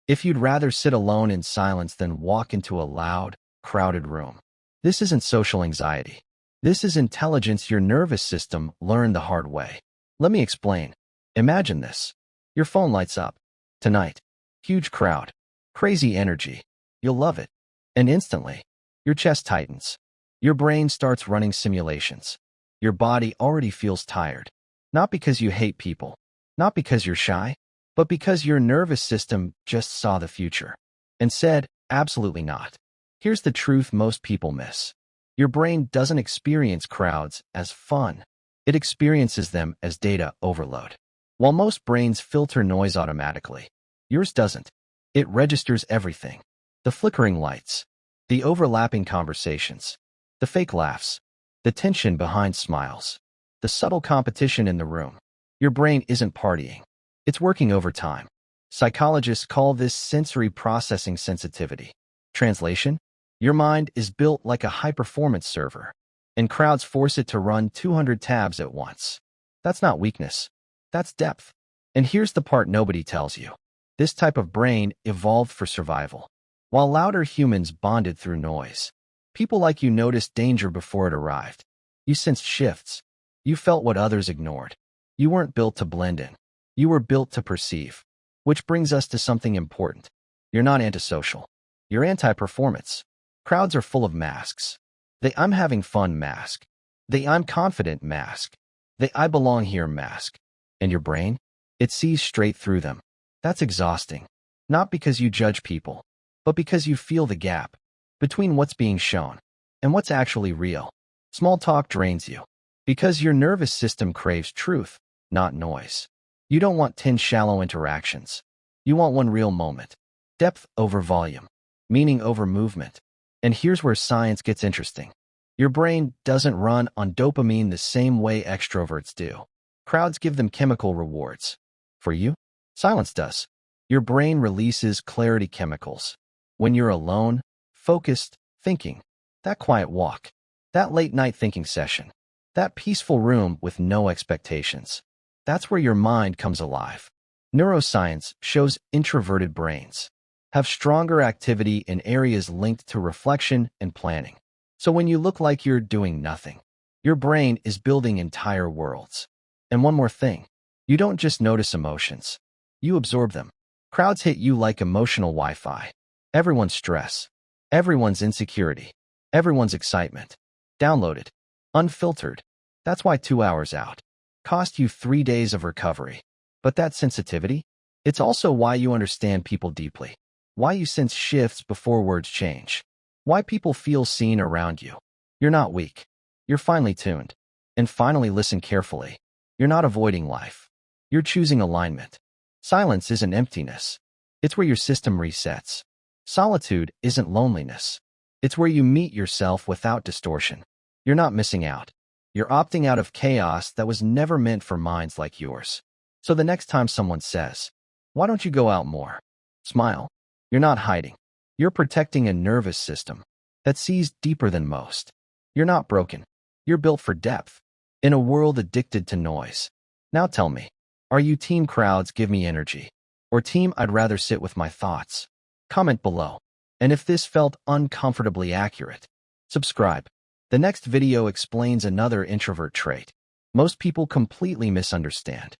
If you'd rather sit alone in silence than walk into a loud, crowded room. This isn't social anxiety. This is intelligence your nervous system learned the hard way. Let me explain. Imagine this. Your phone lights up. Tonight. Huge crowd. Crazy energy. You'll love it. And instantly, your chest tightens. Your brain starts running simulations. Your body already feels tired. Not because you hate people. Not because you're shy. But because your nervous system just saw the future and said, absolutely not. Here's the truth most people miss. Your brain doesn't experience crowds as fun. It experiences them as data overload. While most brains filter noise automatically, yours doesn't. It registers everything. The flickering lights, the overlapping conversations, the fake laughs, the tension behind smiles, the subtle competition in the room. Your brain isn't partying. It's working overtime. Psychologists call this sensory processing sensitivity. Translation? Your mind is built like a high-performance server, and crowds force it to run 200 tabs at once. That's not weakness. That's depth. And here's the part nobody tells you. This type of brain evolved for survival. While louder humans bonded through noise, people like you noticed danger before it arrived. You sensed shifts. You felt what others ignored. You weren't built to blend in. You were built to perceive. Which brings us to something important. You're not antisocial. You're anti-performance. Crowds are full of masks. The I'm having fun mask. The I'm confident mask. The I belong here mask. And your brain? It sees straight through them. That's exhausting. Not because you judge people, but because you feel the gap between what's being shown and what's actually real. Small talk drains you because your nervous system craves truth, not noise. You don't want 10 shallow interactions. You want one real moment. Depth over volume. Meaning over movement. And here's where science gets interesting. Your brain doesn't run on dopamine the same way extroverts do. Crowds give them chemical rewards. For you, silence does. Your brain releases clarity chemicals. When you're alone, focused, thinking, that quiet walk, that late-night thinking session, that peaceful room with no expectations, that's where your mind comes alive. Neuroscience shows introverted brains have stronger activity in areas linked to reflection and planning. So when you look like you're doing nothing, your brain is building entire worlds. And one more thing, you don't just notice emotions, you absorb them. Crowds hit you like emotional Wi-Fi. Everyone's stress, everyone's insecurity, everyone's excitement. Downloaded, unfiltered. That's why 2 hours out cost you 3 days of recovery. But that sensitivity, it's also why you understand people deeply. Why you sense shifts before words change. Why people feel seen around you. You're not weak. You're finely tuned. And finally listen carefully. You're not avoiding life. You're choosing alignment. Silence isn't emptiness. It's where your system resets. Solitude isn't loneliness. It's where you meet yourself without distortion. You're not missing out. You're opting out of chaos that was never meant for minds like yours. So the next time someone says, "Why don't you go out more?" Smile. You're not hiding. You're protecting a nervous system that sees deeper than most. You're not broken. You're built for depth in a world addicted to noise. Now tell me, are you team crowds give me energy, or team I'd rather sit with my thoughts? Comment below. And if this felt uncomfortably accurate, subscribe. The next video explains another introvert trait most people completely misunderstand.